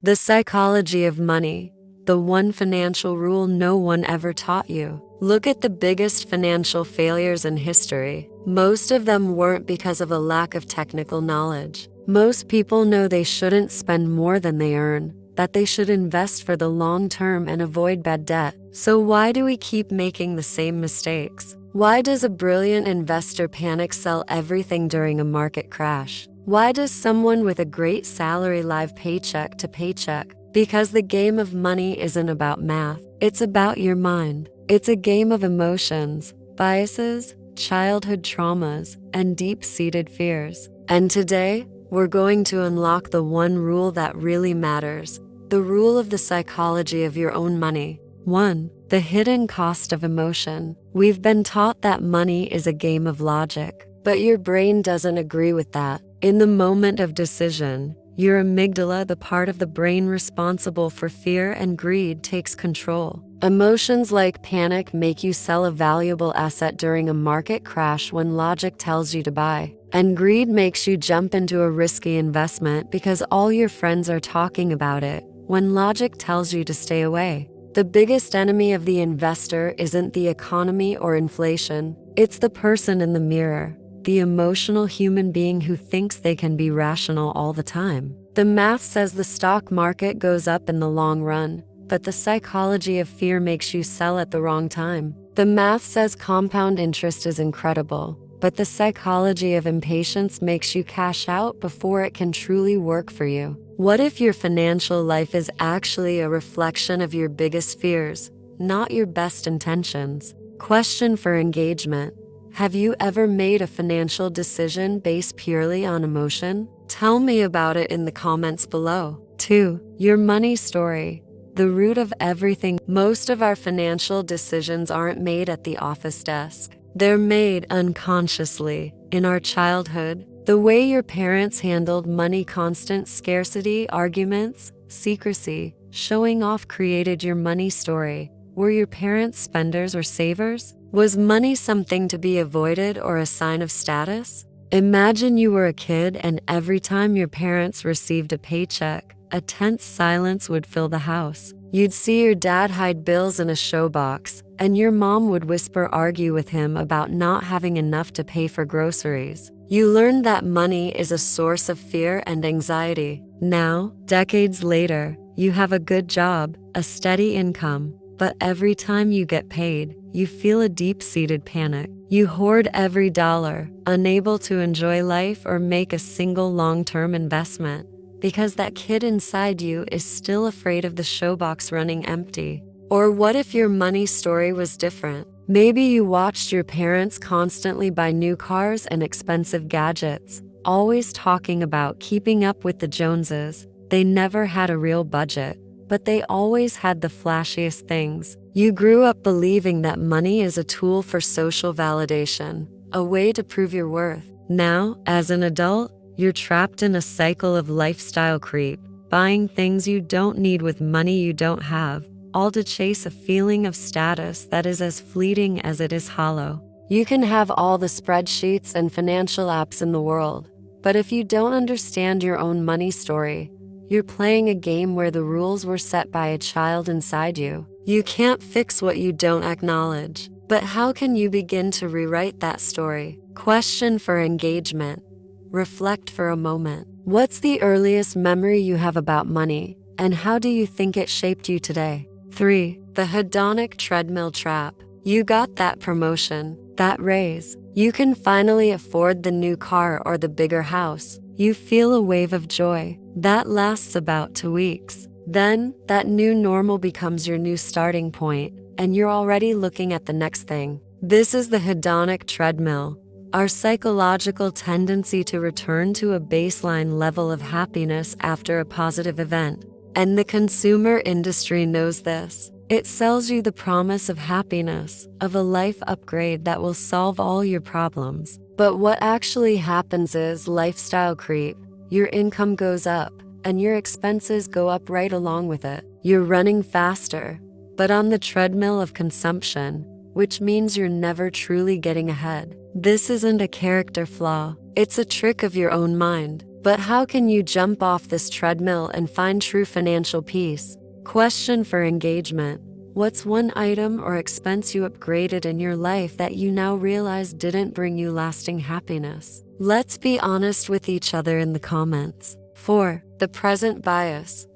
The psychology of money, the one financial rule no one ever taught you. Look at the biggest financial failures in history. Most of them weren't because of a lack of technical knowledge. Most people know they shouldn't spend more than they earn, that they should invest for the long term and avoid bad debt. So why do we keep making the same mistakes? Why does a brilliant investor panic sell everything during a market crash? Why does someone with a great salary live paycheck to paycheck? Because the game of money isn't about math, it's about your mind. It's a game of emotions, biases, childhood traumas, and deep-seated fears. And today, we're going to unlock the one rule that really matters, the rule of the psychology of your own money. 1. The hidden cost of emotion. We've been taught that money is a game of logic, but your brain doesn't agree with that. In the moment of decision, your amygdala, the part of the brain responsible for fear and greed, takes control. Emotions like panic make you sell a valuable asset during a market crash when logic tells you to buy. And greed makes you jump into a risky investment because all your friends are talking about it, when logic tells you to stay away. The biggest enemy of the investor isn't the economy or inflation, it's the person in the mirror. The emotional human being who thinks they can be rational all the time. The math says the stock market goes up in the long run, but the psychology of fear makes you sell at the wrong time. The math says compound interest is incredible, but the psychology of impatience makes you cash out before it can truly work for you. What if your financial life is actually a reflection of your biggest fears, not your best intentions? Question for engagement. Have you ever made a financial decision based purely on emotion? Tell me about it in the comments below. 2. Your money story. The root of everything. Most of our financial decisions aren't made at the office desk. They're made unconsciously. In our childhood, the way your parents handled money, constant scarcity, arguments, secrecy, showing off created your money story. Were your parents spenders or savers? Was money something to be avoided or a sign of status? Imagine you were a kid and every time your parents received a paycheck, a tense silence would fill the house. You'd see your dad hide bills in a showbox, and your mom would whisper argue with him about not having enough to pay for groceries. You learned that money is a source of fear and anxiety. Now, decades later, you have a good job, a steady income, but every time you get paid, you feel a deep-seated panic. You hoard every dollar, unable to enjoy life or make a single long-term investment, because that kid inside you is still afraid of the showbox running empty. Or what if your money story was different? Maybe you watched your parents constantly buy new cars and expensive gadgets, always talking about keeping up with the Joneses. They never had a real budget, but they always had the flashiest things. You grew up believing that money is a tool for social validation, a way to prove your worth. Now, as an adult, you're trapped in a cycle of lifestyle creep, buying things you don't need with money you don't have, all to chase a feeling of status that is as fleeting as it is hollow. You can have all the spreadsheets and financial apps in the world, but if you don't understand your own money story, you're playing a game where the rules were set by a child inside you. You can't fix what you don't acknowledge, but how can you begin to rewrite that story? Question for engagement. Reflect for a moment. What's the earliest memory you have about money, and how do you think it shaped you today? 3. The hedonic treadmill trap. You got that promotion, that raise. You can finally afford the new car or the bigger house. You feel a wave of joy. That lasts about 2 weeks. Then, that new normal becomes your new starting point, and you're already looking at the next thing. This is the hedonic treadmill, our psychological tendency to return to a baseline level of happiness after a positive event. And the consumer industry knows this. It sells you the promise of happiness, of a life upgrade that will solve all your problems. But what actually happens is lifestyle creep. Your income goes up, and your expenses go up right along with it. You're running faster, but on the treadmill of consumption, which means you're never truly getting ahead. This isn't a character flaw, it's a trick of your own mind. But how can you jump off this treadmill and find true financial peace? Question for engagement. What's one item or expense you upgraded in your life that you now realize didn't bring you lasting happiness? Let's be honest with each other in the comments. 4. The present bias.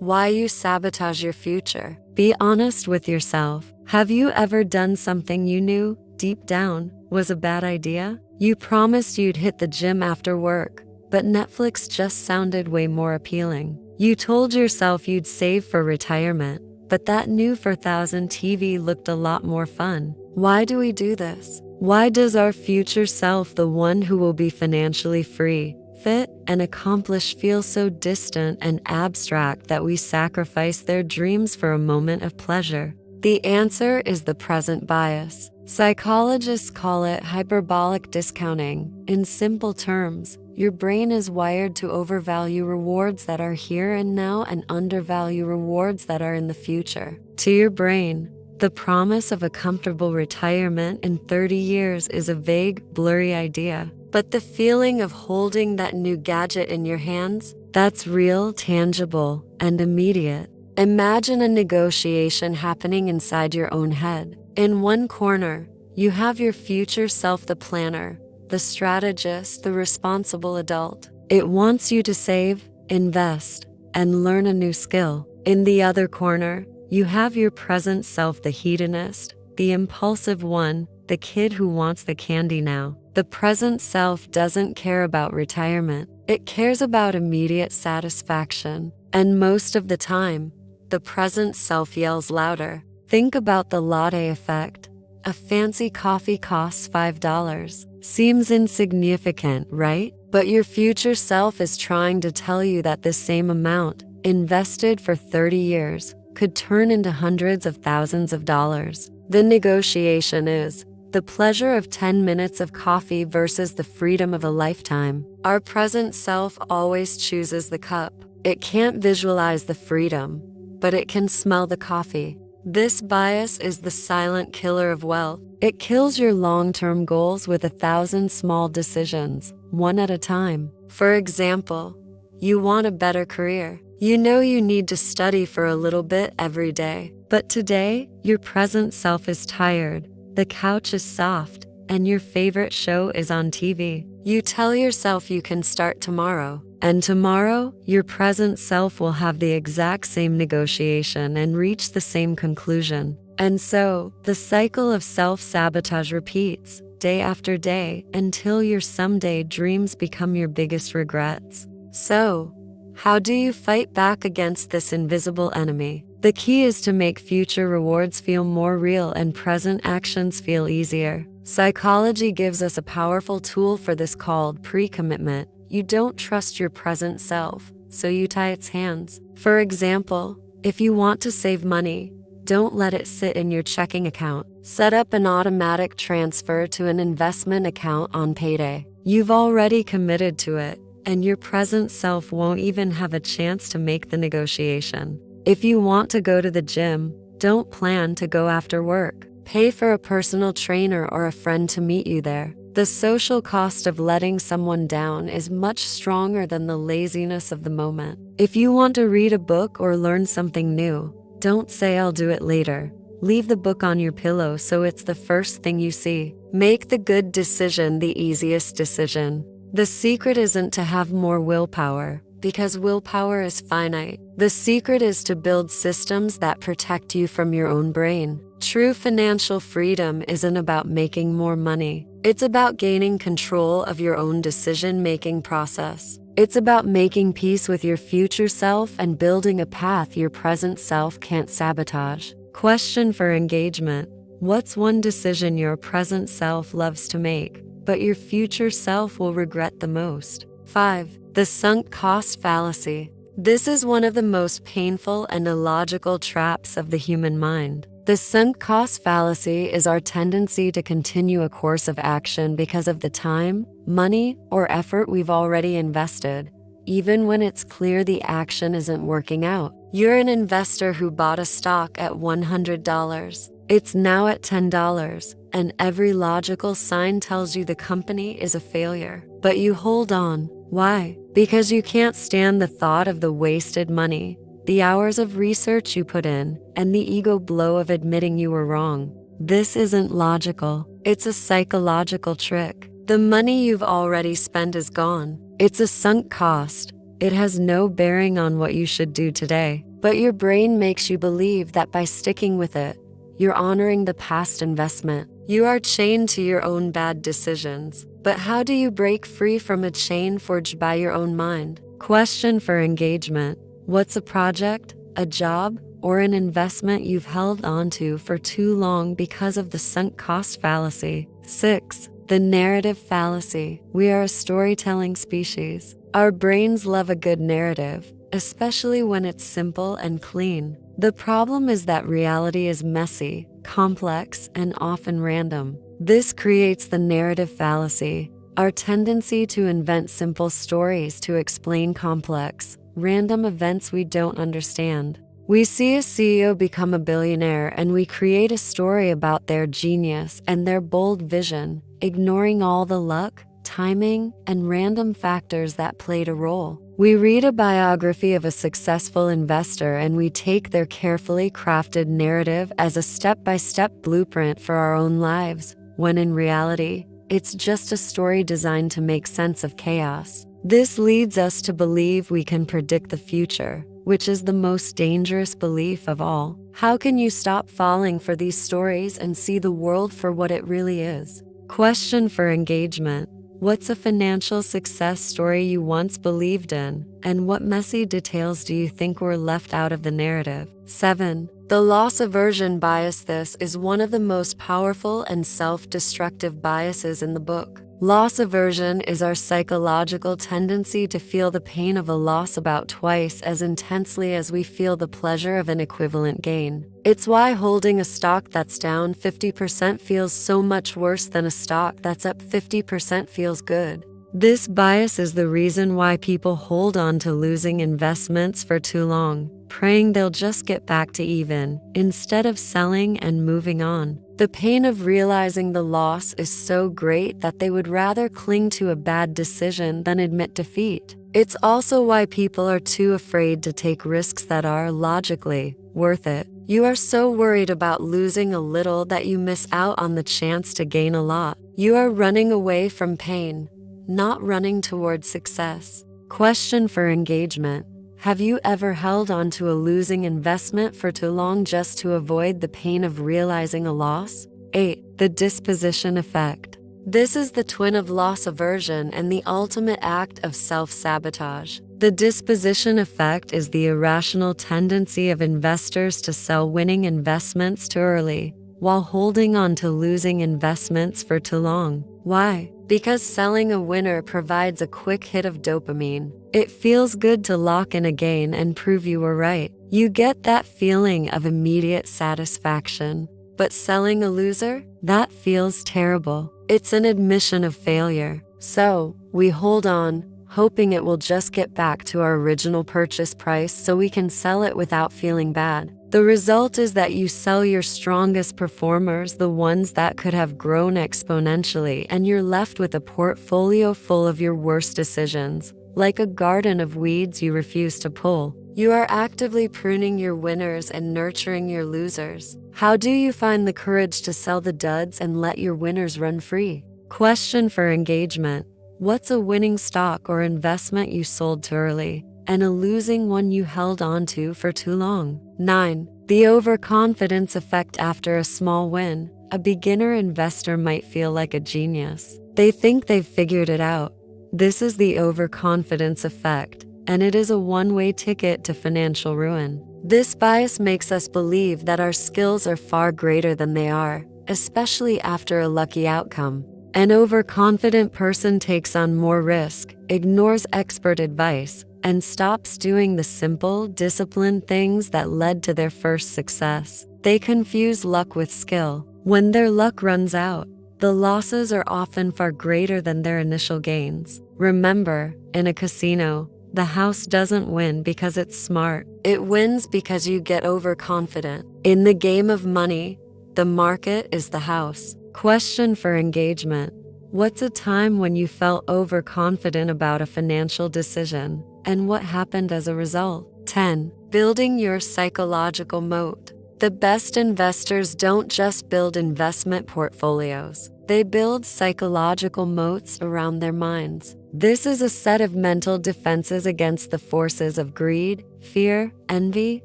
Why you sabotage your future. Be honest with yourself. Have you ever done something you knew, deep down, was a bad idea? You promised you'd hit the gym after work, but Netflix just sounded way more appealing. You told yourself you'd save for retirement, but that new 4000 TV looked a lot more fun. Why do we do this? Why does our future self, the one who will be financially free, fit, and accomplished, feel so distant and abstract that we sacrifice their dreams for a moment of pleasure? The answer is the present bias. Psychologists call it hyperbolic discounting. In simple terms, your brain is wired to overvalue rewards that are here and now and undervalue rewards that are in the future. To your brain, the promise of a comfortable retirement in 30 years is a vague, blurry idea. But the feeling of holding that new gadget in your hands, that's real, tangible, and immediate. Imagine a negotiation happening inside your own head. In one corner, you have your future self, the planner, the strategist, the responsible adult. It wants you to save, invest, and learn a new skill. In the other corner, you have your present self, the hedonist, the impulsive one, the kid who wants the candy now. The present self doesn't care about retirement. It cares about immediate satisfaction. And most of the time, the present self yells louder. Think about the latte effect. A fancy coffee costs $5. Seems insignificant, right? But your future self is trying to tell you that this same amount, invested for 30 years, could turn into hundreds of thousands of dollars. The negotiation is the pleasure of 10 minutes of coffee versus the freedom of a lifetime. Our present self always chooses the cup. It can't visualize the freedom, but it can smell the coffee. This bias is the silent killer of wealth. It kills your long-term goals with 1,000 small decisions, one at a time. For example, you want a better career. You know you need to study for a little bit every day. But today, your present self is tired, the couch is soft, and your favorite show is on TV. You tell yourself you can start tomorrow. And tomorrow, your present self will have the exact same negotiation and reach the same conclusion. And so, the cycle of self-sabotage repeats, day after day, until your someday dreams become your biggest regrets. So, how do you fight back against this invisible enemy? The key is to make future rewards feel more real and present actions feel easier. Psychology gives us a powerful tool for this called pre-commitment. You don't trust your present self, so you tie its hands. For example, if you want to save money, don't let it sit in your checking account. Set up an automatic transfer to an investment account on payday. You've already committed to it, and your present self won't even have a chance to make the negotiation. If you want to go to the gym, don't plan to go after work. Pay for a personal trainer or a friend to meet you there. The social cost of letting someone down is much stronger than the laziness of the moment. If you want to read a book or learn something new, don't say I'll do it later. Leave the book on your pillow so it's the first thing you see. Make the good decision the easiest decision. The secret isn't to have more willpower, because willpower is finite. The secret is to build systems that protect you from your own brain. True financial freedom isn't about making more money. It's about gaining control of your own decision-making process. It's about making peace with your future self and building a path your present self can't sabotage. Question for engagement. What's one decision your present self loves to make, but your future self will regret the most? 5. The sunk cost fallacy. This is one of the most painful and illogical traps of the human mind. The sunk cost fallacy is our tendency to continue a course of action because of the time, money, or effort we've already invested, even when it's clear the action isn't working out. You're an investor who bought a stock at $100. It's now at $10, and every logical sign tells you the company is a failure. But you hold on Why? Because you can't stand the thought of the wasted money, the hours of research you put in, and the ego blow of admitting you were wrong. This isn't logical. It's a psychological trick. The money you've already spent is gone. It's a sunk cost. It has no bearing on what you should do today. But your brain makes you believe that by sticking with it, you're honoring the past investment. You are chained to your own bad decisions. But how do you break free from a chain forged by your own mind? Question for engagement. What's a project, a job, or an investment you've held onto for too long because of the sunk cost fallacy? 6. The narrative fallacy. We are a storytelling species. Our brains love a good narrative, especially when it's simple and clean. The problem is that reality is messy, complex, and often random. This creates the narrative fallacy, our tendency to invent simple stories to explain complex, random events we don't understand. We see a CEO become a billionaire and we create a story about their genius and their bold vision, ignoring all the luck, timing, and random factors that played a role. We read a biography of a successful investor and we take their carefully crafted narrative as a step-by-step blueprint for our own lives, when in reality, it's just a story designed to make sense of chaos. This leads us to believe we can predict the future, which is the most dangerous belief of all. How can you stop falling for these stories and see the world for what it really is? Question for engagement. What's a financial success story you once believed in, and what messy details do you think were left out of the narrative? 7. The loss aversion bias. This is one of the most powerful and self-destructive biases in the book. Loss aversion is our psychological tendency to feel the pain of a loss about twice as intensely as we feel the pleasure of an equivalent gain. It's why holding a stock that's down 50% feels so much worse than a stock that's up 50% feels good. This bias is the reason why people hold on to losing investments for too long, praying they'll just get back to even, instead of selling and moving on. The pain of realizing the loss is so great that they would rather cling to a bad decision than admit defeat. It's also why people are too afraid to take risks that are, logically, worth it. You are so worried about losing a little that you miss out on the chance to gain a lot. You are running away from pain, not running towards success. Question for engagement. Have you ever held on to a losing investment for too long just to avoid the pain of realizing a loss? 8. The disposition effect. This is the twin of loss aversion and the ultimate act of self-sabotage. The disposition effect is the irrational tendency of investors to sell winning investments too early, while holding on to losing investments for too long. Why? Because selling a winner provides a quick hit of dopamine. It feels good to lock in a gain and prove you were right. You get that feeling of immediate satisfaction. But selling a loser? That feels terrible. It's an admission of failure. So, we hold on, hoping it will just get back to our original purchase price so we can sell it without feeling bad. The result is that you sell your strongest performers, the ones that could have grown exponentially, and you're left with a portfolio full of your worst decisions, like a garden of weeds you refuse to pull. You are actively pruning your winners and nurturing your losers. How do you find the courage to sell the duds and let your winners run free? Question for engagement. What's a winning stock or investment you sold too early, and a losing one you held on to for too long? 9. The overconfidence effect. After a small win, a beginner investor might feel like a genius. They think they've figured it out. This is the overconfidence effect, and it is a one-way ticket to financial ruin. This bias makes us believe that our skills are far greater than they are, especially after a lucky outcome. An overconfident person takes on more risk, ignores expert advice, and stops doing the simple, disciplined things that led to their first success. They confuse luck with skill. When their luck runs out, the losses are often far greater than their initial gains. Remember, in a casino, the house doesn't win because it's smart. It wins because you get overconfident. In the game of money, the market is the house. Question for engagement. What's a time when you felt overconfident about a financial decision, and what happened as a result? 10. Building your psychological moat. The best investors don't just build investment portfolios. They build psychological moats around their minds. This is a set of mental defenses against the forces of greed, fear, envy,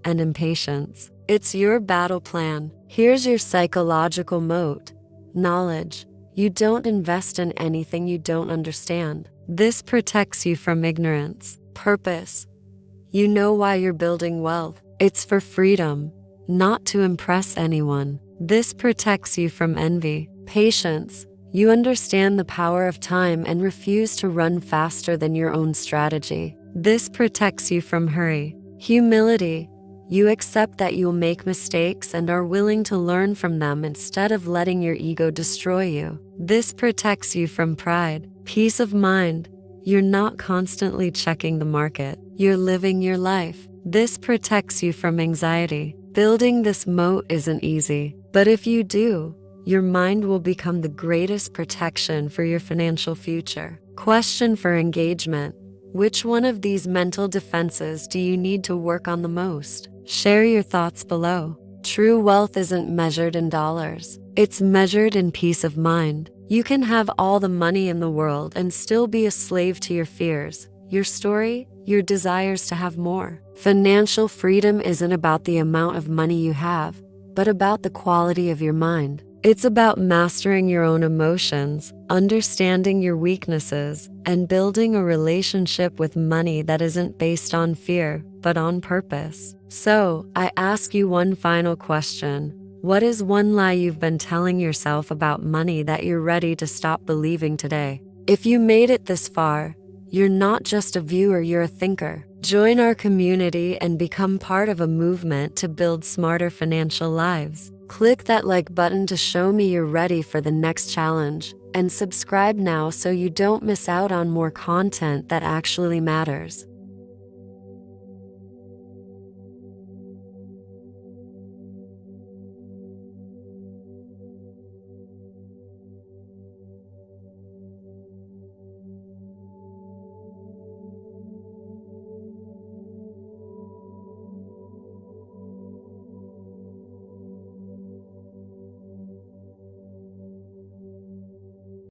and impatience. It's your battle plan. Here's your psychological moat. Knowledge. You don't invest in anything you don't understand. This protects you from ignorance. Purpose. You know why you're building wealth. It's for freedom, not to impress anyone. This protects you from envy. Patience. You understand the power of time and refuse to run faster than your own strategy. This protects you from hurry. Humility. You accept that you'll make mistakes and are willing to learn from them instead of letting your ego destroy you. This protects you from pride. Peace of mind. You're not constantly checking the market. You're living your life. This protects you from anxiety. Building this moat isn't easy, but if you do, your mind will become the greatest protection for your financial future. Question for engagement. Which one of these mental defenses do you need to work on the most? Share your thoughts below. True wealth isn't measured in dollars. It's measured in peace of mind. You can have all the money in the world and still be a slave to your fears, your story, your desires to have more. Financial freedom isn't about the amount of money you have, but about the quality of your mind. It's about mastering your own emotions, understanding your weaknesses, and building a relationship with money that isn't based on fear, but on purpose. So, I ask you one final question. What is one lie you've been telling yourself about money that you're ready to stop believing today? If you made it this far, you're not just a viewer, you're a thinker. Join our community and become part of a movement to build smarter financial lives. Click that like button to show me you're ready for the next challenge, and subscribe now so you don't miss out on more content that actually matters.